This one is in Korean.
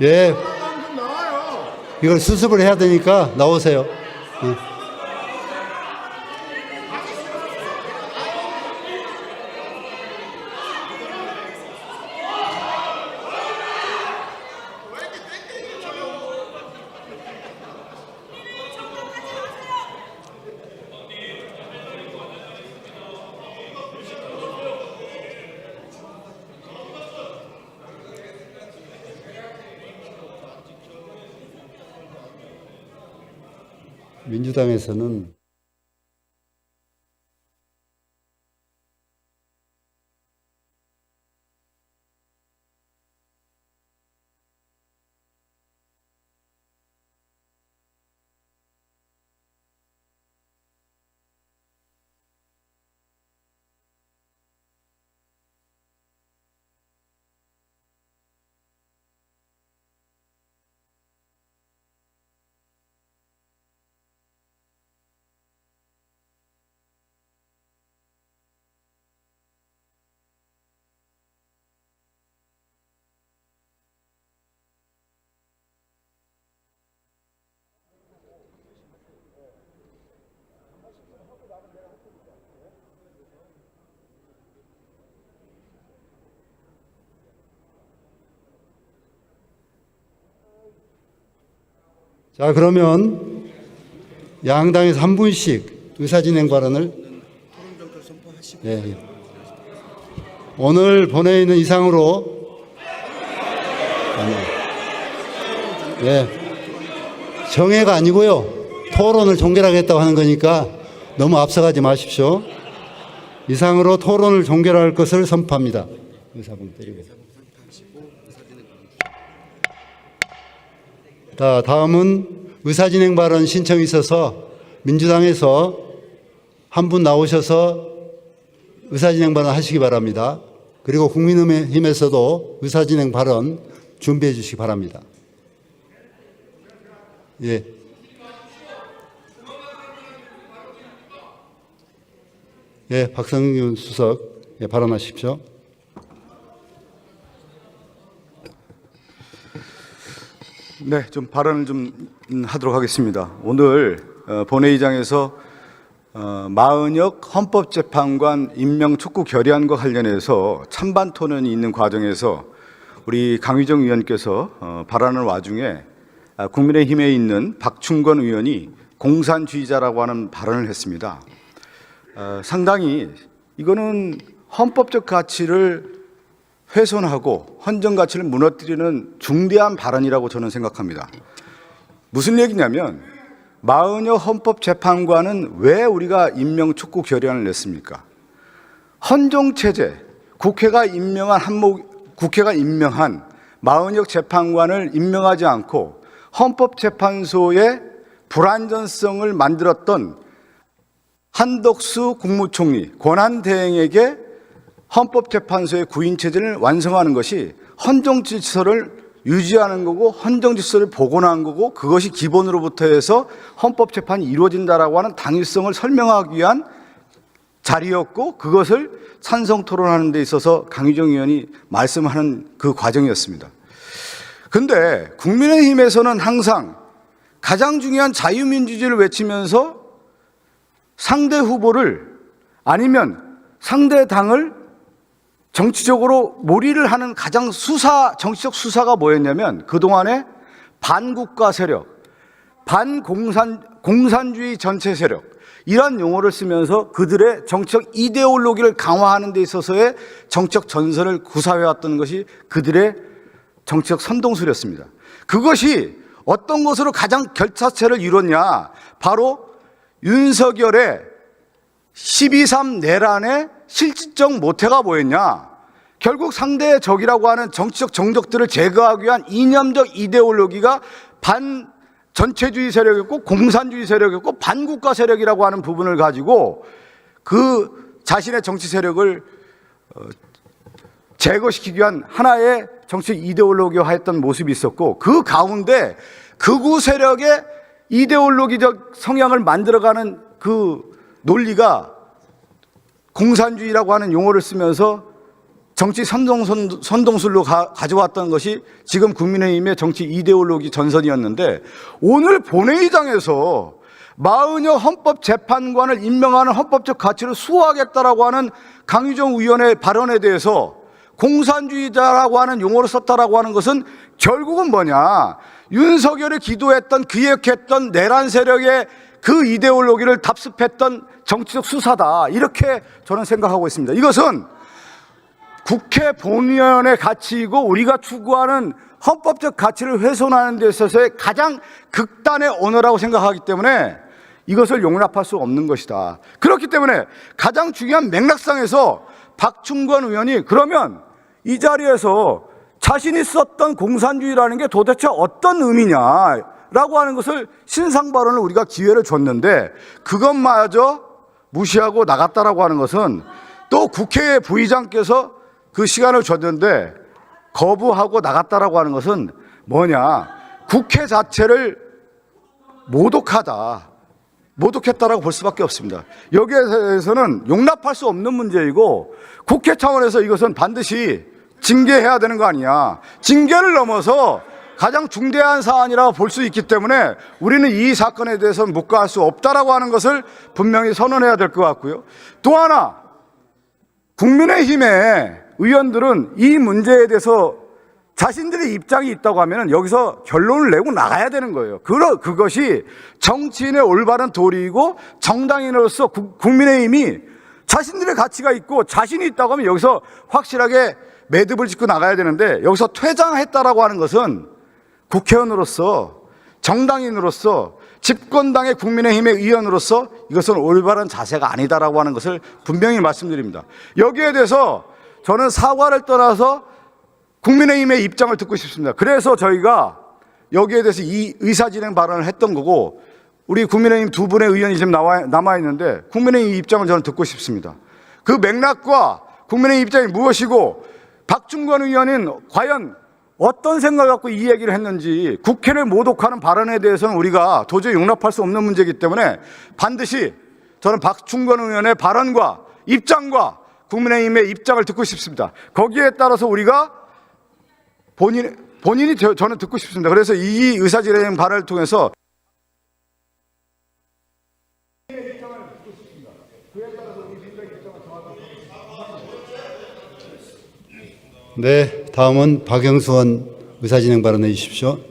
예, 이걸 수습을 해야 되니까 나오세요. 예. 민주당에서는 자, 그러면 양당에서 한 분씩 의사진행 발언을 예. 오늘 본회의 있는 이상으로 예. 정회가 아니고요. 토론을 종결하겠다고 하는 거니까 너무 앞서가지 마십시오. 이상으로 토론을 종결할 것을 선포합니다. 의사분 때리고. 자, 다음은 의사진행 발언 신청이 있어서 민주당에서 한 분 나오셔서 의사진행 발언 하시기 바랍니다. 그리고 국민의힘에서도 의사진행 발언 준비해 주시기 바랍니다. 예. 예, 박성균 수석, 예, 발언하십시오. 네, 좀 발언을 좀 하도록 하겠습니다. 오늘 본회의장에서 마은혁 헌법재판관 임명 촉구 결의안과 관련해서 찬반 토론이 있는 과정에서 우리 강의정 의원께서 발언을 와중에 국민의힘에 있는 박충건 의원이 공산주의자라고 하는 발언을 했습니다. 상당히 이거는 헌법적 가치를 훼손하고 헌정 가치를 무너뜨리는 중대한 발언이라고 저는 생각합니다. 무슨 얘기냐면 마은혁 헌법재판관은 왜 우리가 임명 촉구 결의안을 냈습니까? 헌정체제, 국회가 임명한 마은혁 재판관을 임명하지 않고 헌법재판소의 불안전성을 만들었던 한덕수 국무총리 권한대행에게 헌법재판소의 구인체제를 완성하는 것이 헌정질서를 유지하는 거고 헌정질서를 복원하는 거고 그것이 기본으로부터 해서 헌법재판이 이루어진다라고 하는 당위성을 설명하기 위한 자리였고 그것을 찬성 토론하는 데 있어서 강의정 의원이 말씀하는 그 과정이었습니다. 그런데 국민의힘에서는 항상 가장 중요한 자유민주주의를 외치면서 상대 후보를 아니면 상대 당을 정치적으로 몰이를 하는 가장 정치적 수사가 뭐였냐면 그동안에 반국가 세력, 공산주의 전체 세력 이런 용어를 쓰면서 그들의 정치적 이데올로기를 강화하는 데 있어서의 정치적 전선을 구사해왔던 것이 그들의 정치적 선동술이었습니다. 그것이 어떤 것으로 가장 결사체를 이뤘냐? 바로 윤석열의 12.3 내란의 실질적 모태가 뭐였냐? 결국 상대의 적이라고 하는 정치적 정적들을 제거하기 위한 이념적 이데올로기가 반전체주의 세력이었고 공산주의 세력이었고 반국가 세력이라고 하는 부분을 가지고 그 자신의 정치 세력을 제거시키기 위한 하나의 정치 이데올로기화했던 모습이 있었고 그 가운데 극우 세력의 이데올로기적 성향을 만들어가는 그 논리가 공산주의라고 하는 용어를 쓰면서 정치 선동술로 가져왔던 것이 지금 국민의힘의 정치 이데올로기 전선이었는데, 오늘 본회의장에서 마은여 헌법재판관을 임명하는 헌법적 가치를 수호하겠다라고 하는 강유정 의원의 발언에 대해서 공산주의자라고 하는 용어를 썼다라고 하는 것은 결국은 뭐냐, 윤석열이 기도했던, 기획했던 내란 세력의 그 이데올로기를 답습했던 정치적 수사다, 이렇게 저는 생각하고 있습니다. 이것은 국회 본위원의 가치이고 우리가 추구하는 헌법적 가치를 훼손하는 데 있어서의 가장 극단의 언어라고 생각하기 때문에 이것을 용납할 수 없는 것이다. 그렇기 때문에 가장 중요한 맥락상에서 박충건 의원이 그러면 이 자리에서 자신이 썼던 공산주의라는 게 도대체 어떤 의미냐라고 하는 것을 신상 발언을 우리가 기회를 줬는데 그것마저 무시하고 나갔다라고 하는 것은, 또 국회 부의장께서 그 시간을 줬는데 거부하고 나갔다라고 하는 것은 뭐냐, 국회 자체를 모독했다라고 볼 수밖에 없습니다. 여기에 대해서는 용납할 수 없는 문제이고 국회 차원에서 이것은 반드시 징계해야 되는 거 아니냐, 징계를 넘어서 가장 중대한 사안이라고 볼 수 있기 때문에 우리는 이 사건에 대해서는 묵과할 수 없다라고 하는 것을 분명히 선언해야 될 것 같고요. 또 하나, 국민의힘의 의원들은 이 문제에 대해서 자신들의 입장이 있다고 하면 여기서 결론을 내고 나가야 되는 거예요. 그것이 정치인의 올바른 도리이고, 정당인으로서 국민의힘이 자신들의 가치가 있고 자신이 있다고 하면 여기서 확실하게 매듭을 짓고 나가야 되는데, 여기서 퇴장했다라고 하는 것은 국회의원으로서, 정당인으로서, 집권당의 국민의힘의 의원으로서 이것은 올바른 자세가 아니다라고 하는 것을 분명히 말씀드립니다. 여기에 대해서 저는 사과를 떠나서 국민의힘의 입장을 듣고 싶습니다. 그래서 저희가 여기에 대해서 이 의사진행 발언을 했던 거고, 우리 국민의힘 두 분의 의원이 지금 남아있는데 국민의힘 입장을 저는 듣고 싶습니다. 그 맥락과 국민의힘 입장이 무엇이고, 박충건 의원은 과연 어떤 생각을 갖고 이 얘기를 했는지, 국회를 모독하는 발언에 대해서는 우리가 도저히 용납할 수 없는 문제이기 때문에 반드시 저는 박충건 의원의 발언과 입장과 국민의힘의 입장을 듣고 싶습니다. 거기에 따라서 우리가 본인이 저는 듣고 싶습니다. 그래서 이 의사진행 발언을 통해서 네, 다음은 박영수원 의사진행 발언해 주십시오.